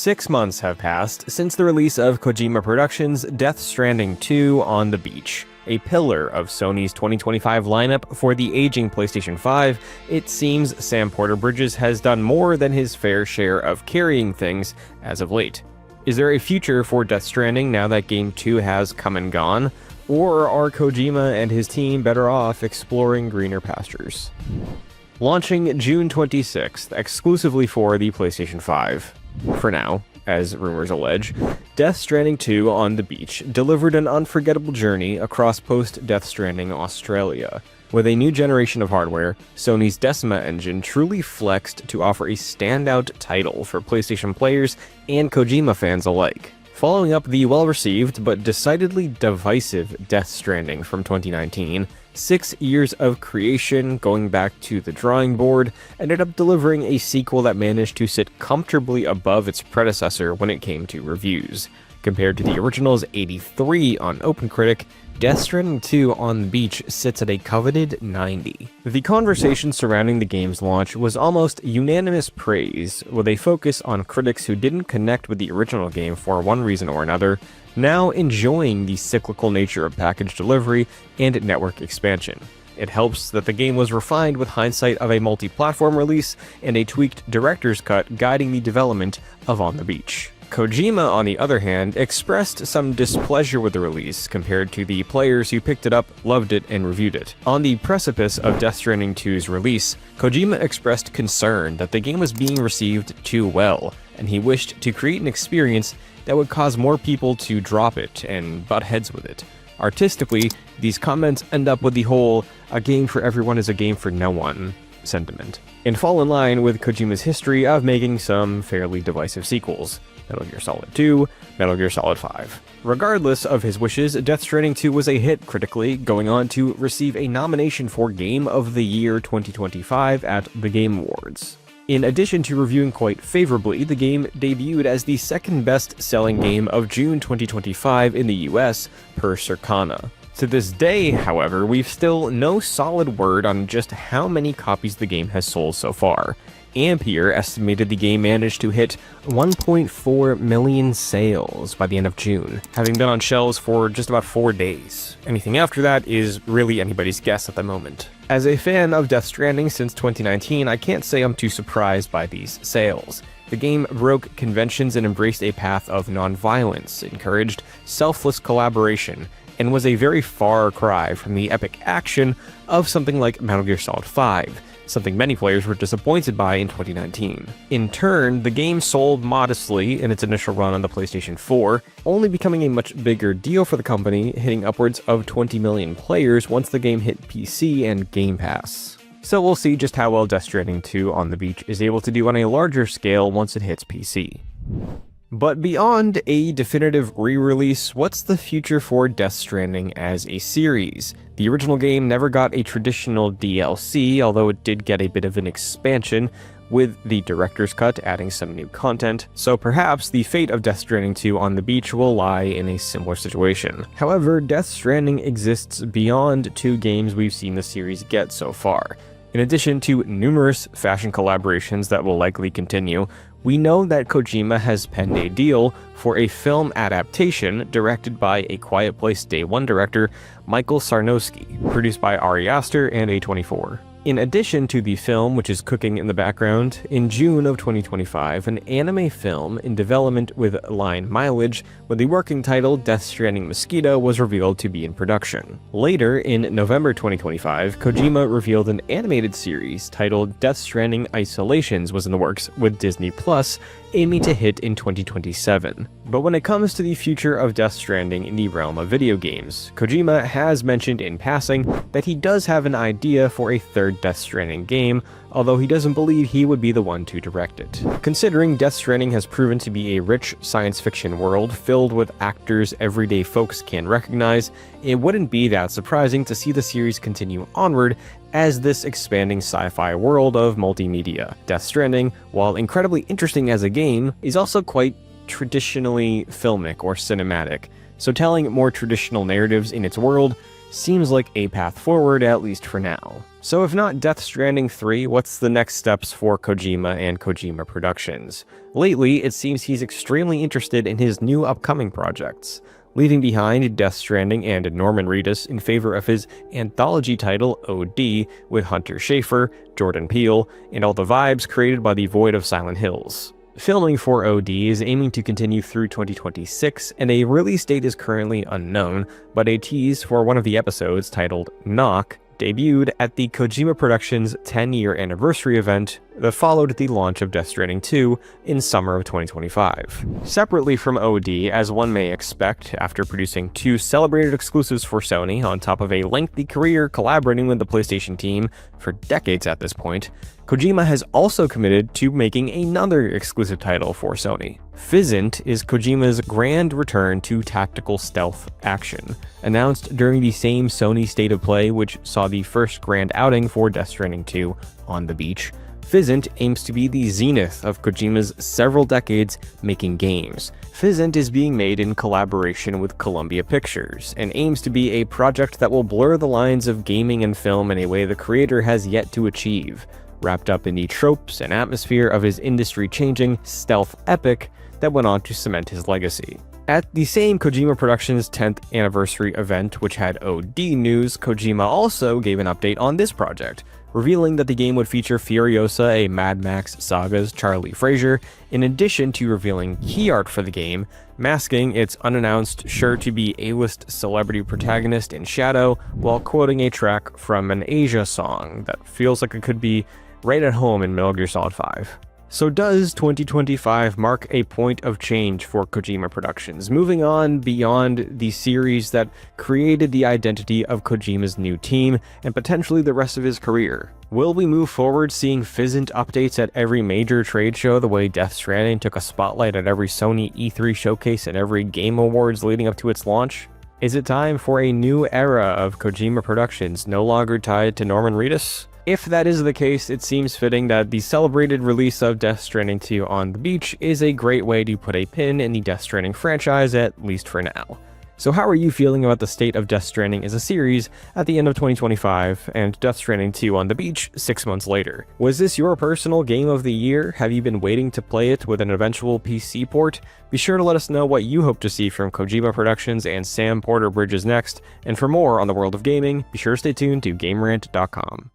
6 months have passed since the release of Kojima Productions' Death Stranding 2 on the Beach. A pillar of Sony's 2025 lineup for the aging PlayStation 5, it seems Sam Porter-Bridges has done more than his fair share of carrying things as of late. Is there a future for Death Stranding now that Game 2 has come and gone? Or are Kojima and his team better off exploring greener pastures? Launching June 26th, exclusively for the PlayStation 5. For now, as rumors allege, Death Stranding 2 on the Beach delivered an unforgettable journey across post-Death Stranding Australia. With a new generation of hardware, Sony's Decima engine truly flexed to offer a standout title for PlayStation players and Kojima fans alike. Following up the well-received but decidedly divisive Death Stranding from 2019, 6 years of creation going back to the drawing board ended up delivering a sequel that managed to sit comfortably above its predecessor when it came to reviews. Compared to the original's 83 on OpenCritic, Death Stranding 2 on the Beach sits at a coveted 90. The conversation surrounding the game's launch was almost unanimous praise, with a focus on critics who didn't connect with the original game for one reason or another, now enjoying the cyclical nature of package delivery and network expansion. It helps that the game was refined with hindsight of a multi-platform release and a tweaked director's cut guiding the development of On the Beach. Kojima, on the other hand, expressed some displeasure with the release compared to the players who picked it up, loved it, and reviewed it. On the precipice of Death Stranding 2's release, Kojima expressed concern that the game was being received too well, and he wished to create an experience that would cause more people to drop it and butt heads with it. Artistically, these comments end up with the whole "a game for everyone is a game for no one" sentiment, and fall in line with Kojima's history of making some fairly divisive sequels. Metal Gear Solid 2, Metal Gear Solid 5. Regardless of his wishes, Death Stranding 2 was a hit critically, going on to receive a nomination for Game of the Year 2025 at the Game Awards. In addition to reviewing quite favorably, the game debuted as the second best-selling game of June 2025 in the US, per Circana. To this day, however, we've still no solid word on just how many copies the game has sold so far. Ampere estimated the game managed to hit 1.4 million sales by the end of June, having been on shelves for just about 4 days. Anything after that is really anybody's guess at the moment. As a fan of Death Stranding since 2019, I can't say I'm too surprised by these sales. The game broke conventions and embraced a path of non-violence, encouraged selfless collaboration, and was a very far cry from the epic action of something like Metal Gear Solid 5, something many players were disappointed by in 2019. In turn, the game sold modestly in its initial run on the PlayStation 4, only becoming a much bigger deal for the company, hitting upwards of 20 million players once the game hit PC and Game Pass. So we'll see just how well Death Stranding 2 on the Beach is able to do on a larger scale once it hits PC. But beyond a definitive re-release, what's the future for Death Stranding as a series? The original game never got a traditional DLC, although it did get a bit of an expansion, with the director's cut adding some new content, so perhaps the fate of Death Stranding 2 on the Beach will lie in a similar situation. However, Death Stranding exists beyond 2 games we've seen the series get so far. In addition to numerous fashion collaborations that will likely continue, we know that Kojima has penned a deal for a film adaptation directed by A Quiet Place Day 1 director Michael Sarnowski, produced by Ari Aster and A24. In addition to the film, which is cooking in the background, in June of 2025, an anime film in development with line mileage with the working title Death Stranding Mosquito was revealed to be in production. Later, in November 2025, Kojima revealed an animated series titled Death Stranding Isolations was in the works with Disney+, aiming to hit in 2027. But when it comes to the future of Death Stranding in the realm of video games, Kojima has mentioned in passing that he does have an idea for a third Death Stranding game, although he doesn't believe he would be the one to direct it. Considering Death Stranding has proven to be a rich science fiction world filled with actors everyday folks can recognize, it wouldn't be that surprising to see the series continue onward as this expanding sci-fi world of multimedia. Death Stranding, while incredibly interesting as a game, is also quite traditionally filmic or cinematic, so telling more traditional narratives in its world seems like a path forward, at least for now. So if not Death Stranding 3, what's the next steps for Kojima and Kojima Productions? Lately, it seems he's extremely interested in his new upcoming projects, leaving behind Death Stranding and Norman Reedus in favor of his anthology title OD with Hunter Schafer, Jordan Peele, and all the vibes created by the Void of Silent Hills. Filming for OD is aiming to continue through 2026, and a release date is currently unknown, but a tease for one of the episodes titled Knock debuted at the Kojima Productions 10-year anniversary event that followed the launch of Death Stranding 2 in summer of 2025. Separately from OD, as one may expect, after producing 2 celebrated exclusives for Sony on top of a lengthy career collaborating with the PlayStation team for decades at this point, Kojima has also committed to making another exclusive title for Sony. Physint is Kojima's grand return to tactical stealth action, announced during the same Sony State of Play which saw the first grand outing for Death Stranding 2 on the beach. Physint aims to be the zenith of Kojima's several decades making games. Physint is being made in collaboration with Columbia Pictures, and aims to be a project that will blur the lines of gaming and film in a way the creator has yet to achieve, wrapped up in the tropes and atmosphere of his industry-changing stealth epic that went on to cement his legacy. At the same Kojima Productions 10th anniversary event, which had OD news, Kojima also gave an update on this project, revealing that the game would feature Furiosa, a Mad Max Saga's Charlie Frazier, in addition to revealing key art for the game, masking its unannounced sure-to-be A-list celebrity protagonist in shadow, while quoting a track from an Asia song that feels like it could be right at home in Metal Gear Solid 5. So does 2025 mark a point of change for Kojima Productions, moving on beyond the series that created the identity of Kojima's new team and potentially the rest of his career? Will we move forward seeing Physint updates at every major trade show the way Death Stranding took a spotlight at every Sony E3 showcase and every Game Awards leading up to its launch? Is it time for a new era of Kojima Productions no longer tied to Norman Reedus? If that is the case, it seems fitting that the celebrated release of Death Stranding 2 on the beach is a great way to put a pin in the Death Stranding franchise, at least for now. So how are you feeling about the state of Death Stranding as a series at the end of 2025 and Death Stranding 2 on the beach 6 months later? Was this your personal game of the year? Have you been waiting to play it with an eventual PC port? Be sure to let us know what you hope to see from Kojima Productions and Sam Porter Bridges next, and for more on the world of gaming, be sure to stay tuned to GameRant.com.